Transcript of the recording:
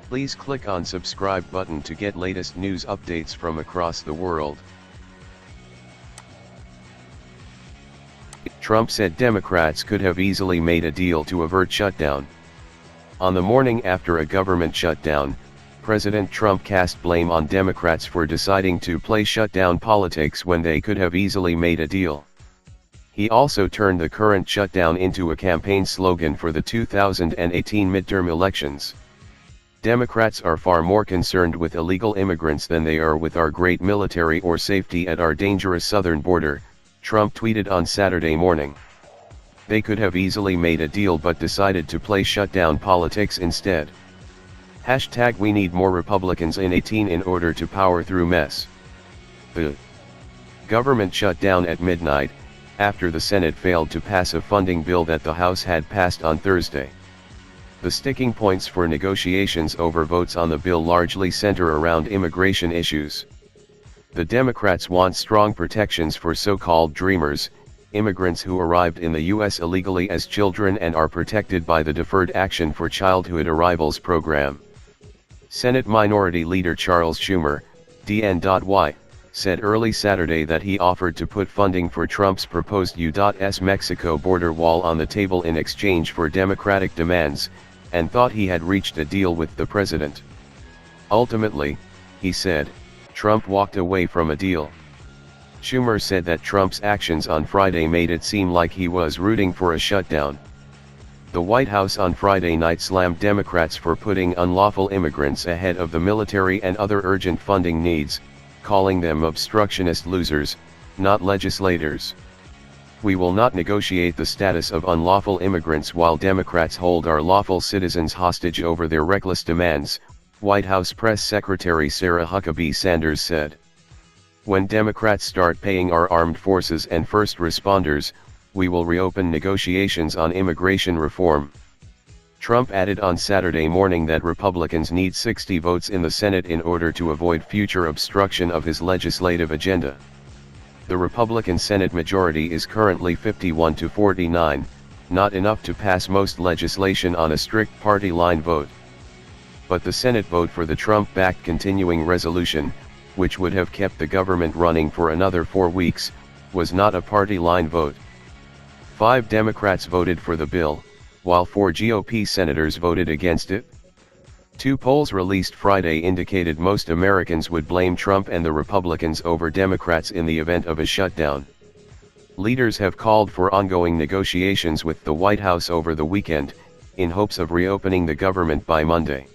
Please click on subscribe button to get latest news updates from across the world. Trump said Democrats could have easily made a deal to avert shutdown. On the morning after a government shutdown, President Trump cast blame on Democrats for deciding to play shutdown politics when they could have easily made a deal. He also turned the current shutdown into a campaign slogan for the 2018 midterm elections. Democrats are far more concerned with illegal immigrants than they are with our great military or safety at our dangerous southern border, Trump tweeted on Saturday morning. They could have easily made a deal but decided to play shutdown politics instead. #We need more Republicans in 18 in order to power through mess. The government shut down at midnight, after the Senate failed to pass a funding bill that the House had passed on Thursday. The sticking points for negotiations over votes on the bill largely center around immigration issues. The Democrats want strong protections for so-called dreamers, immigrants who arrived in the U.S. illegally as children and are protected by the Deferred Action for Childhood Arrivals program. Senate Minority Leader Charles Schumer, DNY, said early Saturday that he offered to put funding for Trump's proposed U.S. Mexico border wall on the table in exchange for Democratic demands, and thought he had reached a deal with the president. Ultimately, he said, Trump walked away from a deal. Schumer said that Trump's actions on Friday made it seem like he was rooting for a shutdown. The White House on Friday night slammed Democrats for putting unlawful immigrants ahead of the military and other urgent funding needs, calling them obstructionist losers, not legislators. We will not negotiate the status of unlawful immigrants while Democrats hold our lawful citizens hostage over their reckless demands, White House Press Secretary Sarah Huckabee Sanders said. When Democrats start paying our armed forces and first responders, we will reopen negotiations on immigration reform. Trump added on Saturday morning that Republicans need 60 votes in the Senate in order to avoid future obstruction of his legislative agenda. The Republican Senate majority is currently 51-49, not enough to pass most legislation on a strict party line vote. But the Senate vote for the Trump-backed continuing resolution, which would have kept the government running for another 4 weeks, was not a party line vote. 5 Democrats voted for the bill, while 4 GOP senators voted against it. 2 polls released Friday indicated most Americans would blame Trump and the Republicans over Democrats in the event of a shutdown. Leaders have called for ongoing negotiations with the White House over the weekend, in hopes of reopening the government by Monday.